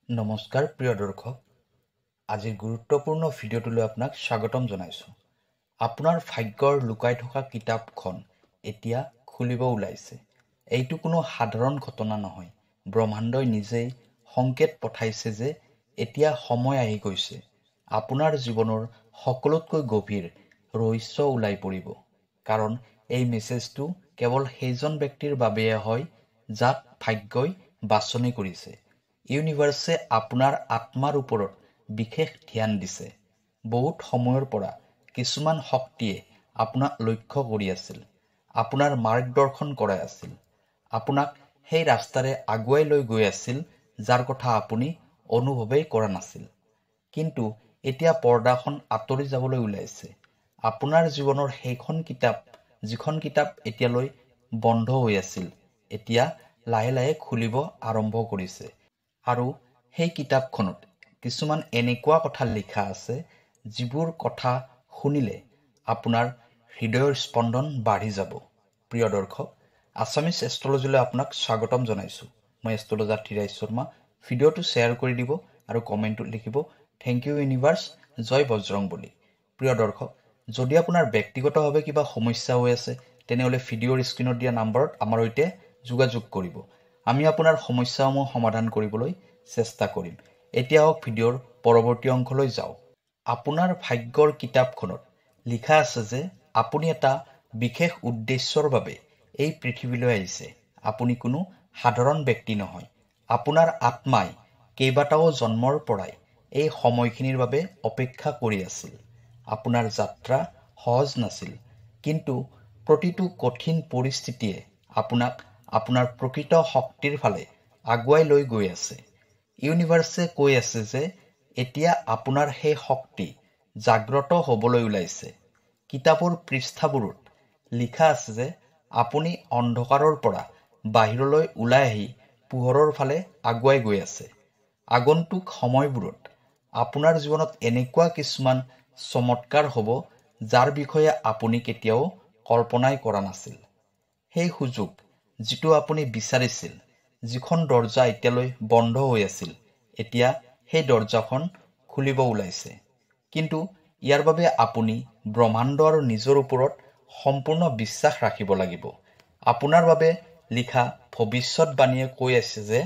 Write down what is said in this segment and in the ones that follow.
নমস্কাৰ প্ৰিয় দৰ্শক, আজিৰ গুৰুত্বপূৰ্ণ ভিডিঅ'টোলৈ আপোনাক স্বাগতম জনাইছোঁ। আপোনাৰ ভাগ্যৰ লুকাই থকা কিতাপখন এতিয়া খুলিব ওলাইছে। এইটো কোনো সাধাৰণ ঘটনা নহয়। ব্ৰহ্মাণ্ডই নিজেই সংকেত পঠাইছে যে এতিয়া সময় আহি গৈছে। আপোনাৰ জীৱনৰ সকলোতকৈ গভীৰ ৰহস্য ওলাই পৰিব। কাৰণ এই মেছেজটো কেৱল সেইজন ব্যক্তিৰ বাবেহে হয় যাক ভাগ্যই বাছনি কৰিছে। ইউনিভাৰ্ছে আপোনাৰ আত্মাৰ ওপৰত বিশেষ ধ্যান দিছে। বহুত সময়ৰ পৰা কিছুমান শক্তিয়ে আপোনাক লক্ষ্য কৰি আছিল, আপোনাৰ মাৰ্গদৰ্শন কৰাই আছিল, আপোনাক সেই ৰাস্তাৰে আগুৱাই লৈ গৈ আছিল যাৰ কথা আপুনি অনুভৱেই কৰা নাছিল। কিন্তু এতিয়া পৰ্দাখন আঁতৰি যাবলৈ ওলাইছে। আপোনাৰ জীৱনৰ সেইখন কিতাপ, যিখন কিতাপ এতিয়ালৈ বন্ধ হৈ আছিল, এতিয়া লাহে লাহে খুলিব আৰম্ভ কৰিছে। আৰু সেই কিতাপখনত কিছুমান এনেকুৱা কথা লিখা আছে যিবোৰ কথা শুনিলে আপোনাৰ হৃদয়ৰ স্পন্দন বাঢ়ি যাব। প্ৰিয় দৰ্শক, আছামিজ এষ্ট্ৰলজীলৈ আপোনাক স্বাগতম জনাইছোঁ। মই এষ্ট্ৰলজাৰ ধীৰাজ শৰ্মা। ভিডিঅ'টো শ্বেয়াৰ কৰি দিব আৰু কমেণ্টত লিখিব থেংক ইউ ইউনিভাৰ্ছ, জয় বজৰংবলী। প্ৰিয় দৰ্শক, যদি আপোনাৰ ব্যক্তিগতভাৱে কিবা সমস্যা হৈ আছে তেনেহ'লে ভিডিঅ'ৰ স্ক্ৰীণত দিয়া নম্বৰত আমাৰ সৈতে যোগাযোগ কৰিব। আমি আপোনাৰ সমস্যাসমূহ সমাধান কৰিবলৈ চেষ্টা কৰিম। এতিয়া হওক ভিডিঅ'ৰ পৰৱৰ্তী অংশলৈ যাওঁ। আপোনাৰ ভাগ্যৰ কিতাপখনত লিখা আছে যে আপুনি এটা বিশেষ উদ্দেশ্যৰ বাবে এই পৃথিৱীলৈ আহিছে। আপুনি কোনো সাধাৰণ ব্যক্তি নহয়। আপোনাৰ আত্মাই কেইবাটাও জন্মৰ পৰাই এই সময়খিনিৰ বাবে অপেক্ষা কৰি আছিল। আপোনাৰ যাত্ৰা সহজ নাছিল, কিন্তু প্ৰতিটো কঠিন পৰিস্থিতিয়ে আপোনাক আপোনাৰ প্ৰকৃত শক্তিৰ ফালে আগুৱাই লৈ গৈ আছে। ইউনিভাৰ্ছে কৈ আছে যে এতিয়া আপোনাৰ সেই শক্তি জাগ্ৰত হ'বলৈ ওলাইছে। কিতাপৰ পৃষ্ঠাবোৰত লিখা আছে যে আপুনি অন্ধকাৰৰ পৰা বাহিৰলৈ ওলাই আহি পোহৰৰ ফালে আগুৱাই গৈ আছে। আগন্তুক সময়বোৰত আপোনাৰ জীৱনত এনেকুৱা কিছুমান চমৎকাৰ হ'ব যাৰ বিষয়ে আপুনি কেতিয়াও কল্পনাই কৰা নাছিল। সেই সুযোগ যিটো আপুনি বিচাৰিছিল, যিখন দৰ্জা এতিয়ালৈ বন্ধ হৈ আছিল, এতিয়া সেই দৰ্জাখন খুলিব ওলাইছে। কিন্তু ইয়াৰ বাবে আপুনি ব্ৰহ্মাণ্ড আৰু নিজৰ ওপৰত সম্পূৰ্ণ বিশ্বাস ৰাখিব লাগিব। আপোনাৰ বাবে লিখা ভৱিষ্যতবাণীয়ে কৈ আছে যে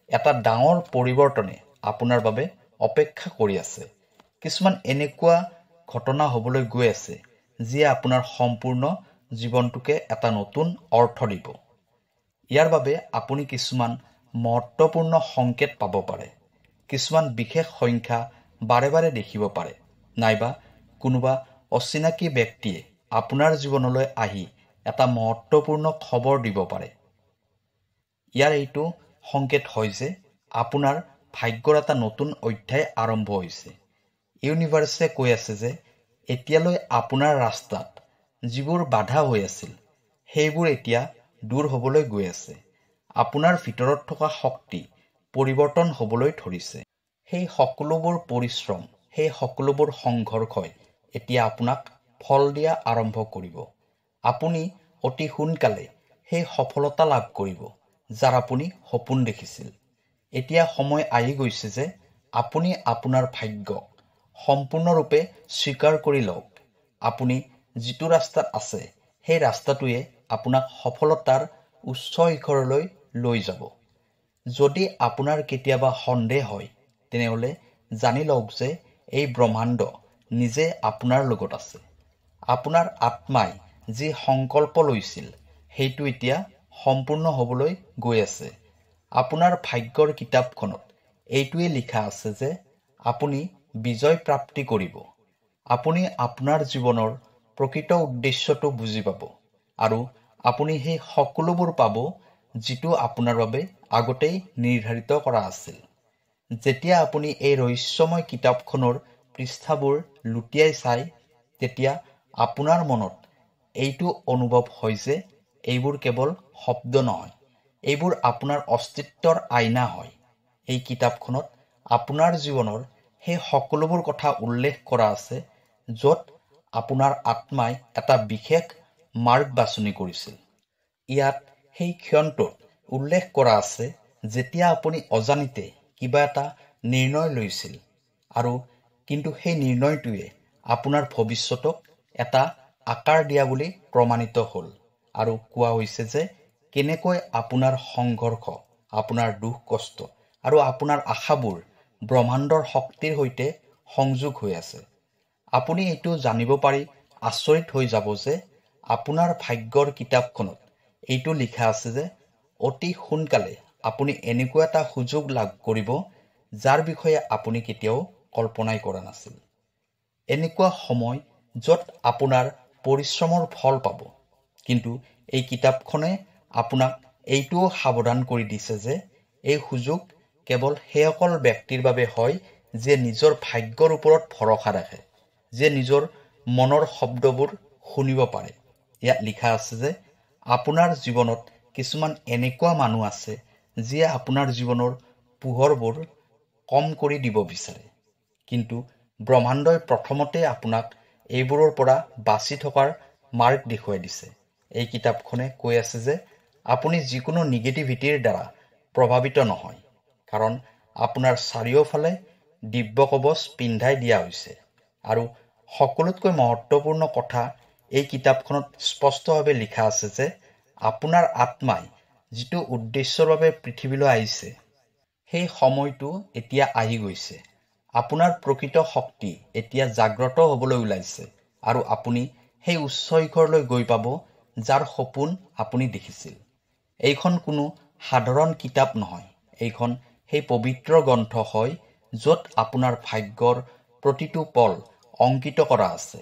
এটা ডাঙৰ পৰিৱৰ্তনে আপোনাৰ বাবে অপেক্ষা কৰি আছে। কিছুমান এনেকুৱা ঘটনা হ'বলৈ গৈ আছে যিয়ে আপোনাৰ সম্পূৰ্ণ জীৱনটোকে এটা নতুন অৰ্থ দিব। ইয়াৰ বাবে আপুনি কিছুমান মহত্বপূৰ্ণ সংকেত পাব পাৰে। কিছুমান বিশেষ সংখ্যা বাৰে বাৰে দেখিব পাৰে, নাইবা কোনোবা অচিনাকি ব্যক্তিয়ে আপোনাৰ জীৱনলৈ আহি এটা মহত্বপূৰ্ণ খবৰ দিব পাৰে। ইয়াৰ এইটো সংকেত হয় যে আপোনাৰ ভাগ্যৰ এটা নতুন অধ্যায় আৰম্ভ হৈছে। ইউনিভাৰ্ছে কৈ আছে যে এতিয়ালৈ আপোনাৰ ৰাস্তাত যিবোৰ বাধা হৈ আছিল, সেইবোৰ এতিয়া দূৰ হ'বলৈ গৈ আছে। আপোনাৰ ভিতৰত থকা শক্তি পৰিৱৰ্তন হ'বলৈ ধৰিছে। সেই সকলোবোৰ পৰিশ্ৰম, সেই সকলোবোৰ সংঘৰ্ষই এতিয়া আপোনাক ফল দিয়া আৰম্ভ কৰিব। আপুনি অতি সোনকালে সেই সফলতা লাভ কৰিব যাৰ আপুনি সপোন দেখিছিল। এতিয়া সময় আহি গৈছে যে আপুনি আপোনাৰ ভাগ্যক সম্পূৰ্ণৰূপে স্বীকাৰ কৰি লওক। আপুনি যিটো ৰাস্তাত আছে সেই ৰাস্তাটোৱে আপোনাক সফলতাৰ উচ্চ শিখৰলৈ লৈ যাব। যদি আপোনাৰ কেতিয়াবা সন্দেহ হয়, তেনেহ'লে জানি লওক যে এই ব্ৰহ্মাণ্ড নিজে আপোনাৰ লগত আছে। আপোনাৰ আত্মাই যি সংকল্প লৈছিল সেইটো এতিয়া সম্পূৰ্ণ হ'বলৈ গৈ আছে। আপোনাৰ ভাগ্যৰ কিতাপখনত এইটোৱে লিখা আছে যে আপুনি বিজয় প্ৰাপ্তি কৰিব। আপুনি আপোনাৰ জীৱনৰ প্ৰকৃত উদ্দেশ্যটো বুজি পাব আৰু আপুনি সেই সকলোবোৰ পাব যিটো আপোনাৰ বাবে আগতেই নিৰ্ধাৰিত কৰা আছিল। যেতিয়া আপুনি এই ৰহস্যময় কিতাপখনৰ পৃষ্ঠাবোৰ লুটিয়াই চায়, তেতিয়া আপোনাৰ মনত এইটো অনুভৱ হয় যে এইবোৰ কেৱল শব্দ নহয়, এইবোৰ আপোনাৰ অস্তিত্বৰ আইনা হয়। এই কিতাপখনত আপোনাৰ জীৱনৰ সেই সকলোবোৰ কথা উল্লেখ কৰা আছে য'ত আপোনাৰ আত্মাই এটা বিশেষ মাৰ্গ বাছনি কৰিছিল। ইয়াত সেই ক্ষণটোত উল্লেখ কৰা আছে যেতিয়া আপুনি অজানিতে কিবা এটা নিৰ্ণয় লৈছিল আৰু কিন্তু সেই নিৰ্ণয়টোৱে আপোনাৰ ভৱিষ্যতক এটা আকাৰ দিয়া বুলি প্ৰমাণিত হ'ল আৰু কোৱা হৈছে যে কেনেকৈ আপোনাৰ সংঘৰ্ষ, আপোনাৰ দুখ কষ্ট আৰু আপোনাৰ আশাবোৰ ব্ৰহ্মাণ্ডৰ শক্তিৰ সৈতে সংযোগ হৈ আছে। আপুনি এইটো জানিব পাৰি আচৰিত হৈ যাব যে আপোনাৰ ভাগ্যৰ কিতাপখনত এইটো লিখা আছে যে অতি সোনকালে আপুনি এনেকুৱা এটা সুযোগ লাভ কৰিব যাৰ বিষয়ে আপুনি কেতিয়াও কল্পনাই কৰা নাছিল। এনেকুৱা সময় য'ত আপোনাৰ পৰিশ্ৰমৰ ফল পাব। কিন্তু এই কিতাপখনে আপোনাক এইটোও সাৱধান কৰি দিছে যে এই সুযোগ কেৱল সেইসকল ব্যক্তিৰ বাবে হয় যে নিজৰ ভাগ্যৰ ওপৰত ভৰসা ৰাখে, যে নিজৰ মনৰ শব্দবোৰ শুনিব পাৰে। ইয়াত লিখা আছে যে আপোনাৰ জীৱনত কিছুমান এনেকুৱা মানুহ আছে যিয়ে আপোনাৰ জীৱনৰ পোহৰবোৰ কম কৰি দিব বিচাৰে, কিন্তু ব্ৰহ্মাণ্ডই প্ৰথমতে আপোনাক এইবোৰৰ পৰা বাচি থকাৰ মাৰ্গ দেখুৱাই দিছে। এই কিতাপখনে কৈ আছে যে আপুনি যিকোনো নিগেটিভিটিৰ দ্বাৰা প্ৰভাৱিত নহয়, কাৰণ আপোনাৰ চাৰিওফালে দিব্য কৱচ পিন্ধাই দিয়া হৈছে। আৰু সকলোতকৈ মহত্বপূৰ্ণ কথা এই কিতাপখনত স্পষ্টভাৱে লিখা আছে যে আপোনাৰ আত্মাই যিটো উদ্দেশ্যৰ বাবে পৃথিৱীলৈ আহিছে সেই সময়টো এতিয়া আহি গৈছে। আপোনাৰ প্ৰকৃত শক্তি এতিয়া জাগ্ৰত হ'বলৈ ওলাইছে আৰু আপুনি সেই উচ্চ শিখৰলৈ গৈ পাব যাৰ সপোন আপুনি দেখিছিল। এইখন কোনো সাধাৰণ কিতাপ নহয়, এইখন সেই পবিত্ৰ গ্ৰন্থ হয় য'ত আপোনাৰ ভাগ্যৰ প্ৰতিটো পল অংকিত কৰা আছে।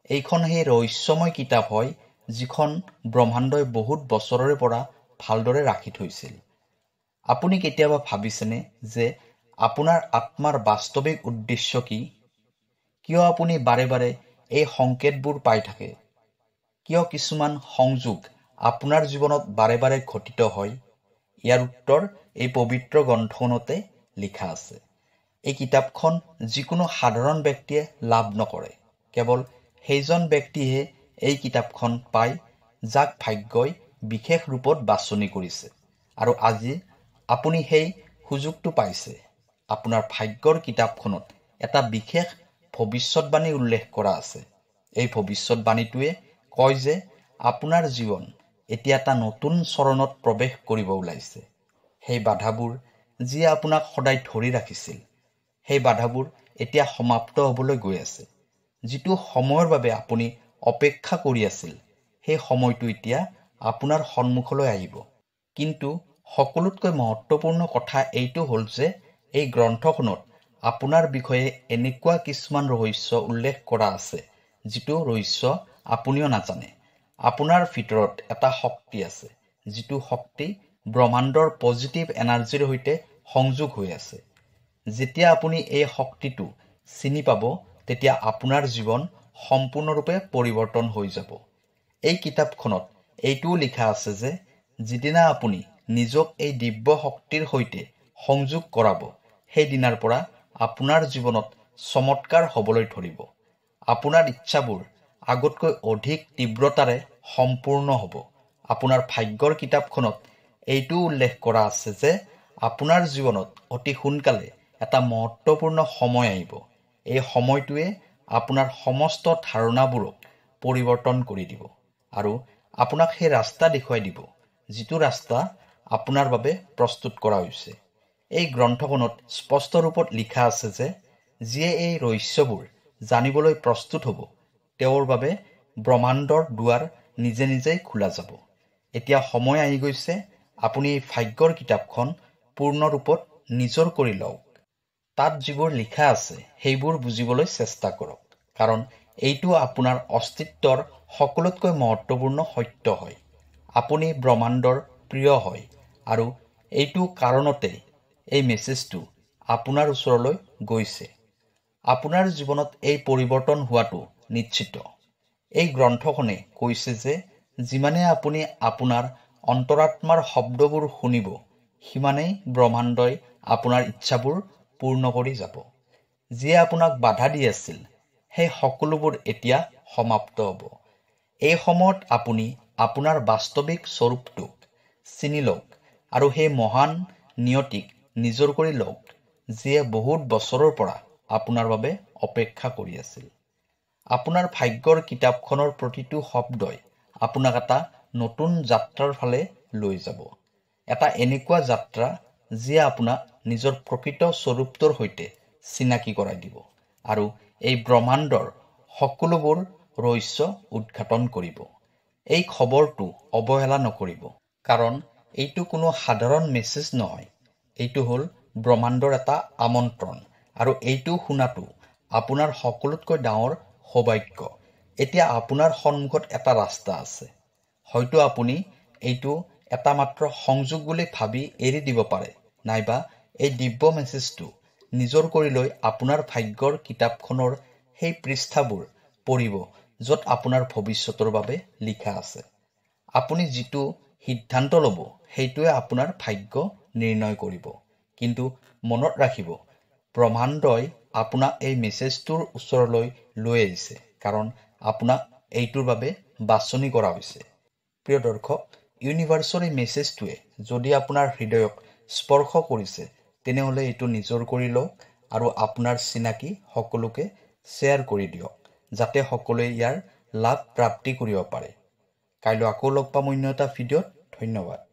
এইখন সেই ৰহস্যময় কিতাপ হয় যিখন ব্ৰহ্মাণ্ডই বহুত বছৰৰে পৰা ভালদৰে ৰাখি থৈছিল। আপুনি কেতিয়াবা ভাবিছেনে যে আপোনাৰ আত্মাৰ বাস্তৱিক উদ্দেশ্য কি? কিয় আপুনি বাৰে বাৰে এই সংকেতবোৰ পাই থাকে? কিয় কিছুমান সংযোগ আপোনাৰ জীৱনত বাৰে বাৰে ঘটিত হয়? ইয়াৰ উত্তৰ এই পবিত্ৰ গ্ৰন্থখনতে লিখা আছে। এই কিতাপখন যিকোনো সাধাৰণ ব্যক্তিয়ে লাভ নকৰে। কেৱল সেইজন ব্যক্তিহে এই কিতাপখন পায় যাক ভাগ্যই বিশেষ ৰূপত বাছনি কৰিছে। আৰু আজি আপুনি সেই সুযোগটো পাইছে। আপোনাৰ ভাগ্যৰ কিতাপখনত এটা বিশেষ ভৱিষ্যতবাণী উল্লেখ কৰা আছে। এই ভৱিষ্যতবাণীটোৱে কয় যে আপোনাৰ জীৱন এতিয়া এটা নতুন চৰণত প্ৰৱেশ কৰিব ওলাইছে। সেই বাধাবোৰ যিয়ে আপোনাক সদায় ধৰি ৰাখিছিল, সেই বাধাবোৰ এতিয়া সমাপ্ত হ'বলৈ গৈ আছে। যিটো সময়ৰ বাবে আপুনি অপেক্ষা কৰি আছিল, সেই সময়টো এতিয়া আপোনাৰ সন্মুখলৈ আহিব। কিন্তু সকলোতকৈ মহত্বপূৰ্ণ কথা এইটো হ'ল যে এই গ্ৰন্থখনত আপোনাৰ বিষয়ে এনেকুৱা কিছুমান ৰহস্য উল্লেখ কৰা আছে যিটো ৰহস্য আপুনিও নাজানে। আপোনাৰ ভিতৰত এটা শক্তি আছে, যিটো শক্তি ব্ৰহ্মাণ্ডৰ পজিটিভ এনাৰ্জিৰ সৈতে সংযোগ হৈ আছে। যেতিয়া আপুনি এই শক্তিটো চিনি পাব, তেতিয়া আপোনাৰ জীৱন সম্পূৰ্ণৰূপে পৰিৱৰ্তন হৈ যাব। এই কিতাপখনত এইটোও লিখা আছে যে যিদিনা আপুনি নিজক এই দিব্য শক্তিৰ সৈতে সংযোগ কৰাব, সেই দিনাৰ পৰা আপোনাৰ জীৱনত চমৎকাৰ হ'বলৈ ধৰিব। আপোনাৰ ইচ্ছাবোৰ আগতকৈ অধিক তীব্ৰতাৰে সম্পূৰ্ণ হ'ব। আপোনাৰ ভাগ্যৰ কিতাপখনত এইটোও উল্লেখ কৰা আছে যে আপোনাৰ জীৱনত অতি সোনকালে এটা মহত্বপূৰ্ণ সময় আহিব। এই সময়টোৱে আপোনাৰ সমস্ত ধাৰণাবোৰক পৰিৱৰ্তন কৰি দিব আৰু আপোনাক সেই ৰাস্তা দেখুৱাই দিব যিটো ৰাস্তা আপোনাৰ বাবে প্ৰস্তুত কৰা হৈছে। এই গ্ৰন্থখনত স্পষ্ট ৰূপত লিখা আছে যে যিয়ে এই ৰহস্যবোৰ জানিবলৈ প্ৰস্তুত হ'ব, তেওঁৰ বাবে ব্ৰহ্মাণ্ডৰ দুৱাৰ নিজে নিজেই খোলা যাব। এতিয়া সময় আহি গৈছে আপুনি এই ভাগ্যৰ কিতাপখন পূৰ্ণ ৰূপত নিজৰ কৰি লওক। তাত যিবোৰ লিখা আছে সেইবোৰ বুজিবলৈ চেষ্টা কৰক, কাৰণ এইটো আপোনাৰ অস্তিত্বৰ সকলোতকৈ মহত্বপূৰ্ণ সত্য হয়। আপুনি ব্ৰহ্মাণ্ডৰ প্ৰিয় হয় আৰু এইটো কাৰণতে এই মেছেজটো আপোনাৰ ওচৰলৈ গৈছে। আপোনাৰ জীৱনত এই পৰিৱৰ্তন হোৱাটো নিশ্চিত। এই গ্ৰন্থখনে কৈছে যে যিমানে আপুনি আপোনাৰ অন্তৰাত্মাৰ শব্দবোৰ শুনিব, সিমানেই ব্ৰহ্মাণ্ডই আপোনাৰ ইচ্ছাবোৰ পূৰ্ণ কৰি যাব। যিয়ে আপোনাক বাধা দি আছিল, সেই সকলোবোৰ এতিয়া সমাপ্ত হ'ব। এই সময়ত আপুনি আপোনাৰ বাস্তৱিক স্বৰূপটোক চিনি লওক আৰু সেই মহান নিয়তিক নিজৰ কৰি লওক, যিয়ে বহুত বছৰৰ পৰা আপোনাৰ বাবে অপেক্ষা কৰি আছিল। আপোনাৰ ভাগ্যৰ কিতাপখনৰ প্ৰতিটো শব্দই আপোনাক এটা নতুন যাত্ৰাৰ ফালে লৈ যাব। এটা এনেকুৱা যাত্ৰা যিয়ে আপোনাক নিজৰ প্ৰকৃত স্বৰূপটোৰ সৈতে চিনাকি কৰাই দিব আৰু এই ব্ৰহ্মাণ্ডৰ সকলোবোৰ ৰহস্য উদ্ঘাটন কৰিব। এই খবৰটো অৱহেলা নকৰিব, কাৰণ এইটো কোনো সাধাৰণ মেছেজ নহয়। এইটো হ'ল ব্ৰহ্মাণ্ডৰ এটা আমন্ত্ৰণ, আৰু এইটো শুনাটো আপোনাৰ সকলোতকৈ ডাঙৰ সৌভাগ্য। এতিয়া আপোনাৰ সন্মুখত এটা ৰাস্তা আছে। হয়তো আপুনি এইটো এটা মাত্ৰ সংযোগ বুলি ভাবি এৰি দিব পাৰে, নাইবা এই দিব্য মেছেজটো নিজৰ কৰি লৈ আপোনাৰ ভাগ্যৰ কিতাপখনৰ সেই পৃষ্ঠাবোৰ পঢ়িব য'ত আপোনাৰ ভৱিষ্যতৰ বাবে লিখা আছে। আপুনি যিটো সিদ্ধান্ত ল'ব সেইটোৱে আপোনাৰ ভাগ্য নিৰ্ণয় কৰিব। কিন্তু মনত ৰাখিব, ব্ৰহ্মাণ্ডই আপোনাক এই মেছেজটোৰ ওচৰলৈ লৈ আহিছে, কাৰণ আপোনাক এইটোৰ বাবে বাছনি কৰা হৈছে। প্ৰিয় দৰ্শক, ইউনিভাৰ্ছৰ এই মেছেজটোৱে যদি আপোনাৰ হৃদয়ক স্পৰ্শ কৰিছে, তেনেহ'লে এইটো নিজৰ কৰি লওক আৰু আপোনাৰ চিনাকি সকলোকে শ্বেয়াৰ কৰি দিয়ক, যাতে সকলোৱে ইয়াৰ লাভ প্ৰাপ্তি কৰিব পাৰে। কাইলৈ আকৌ লগ পাম অন্য এটা ভিডিঅ'ত। ধন্যবাদ।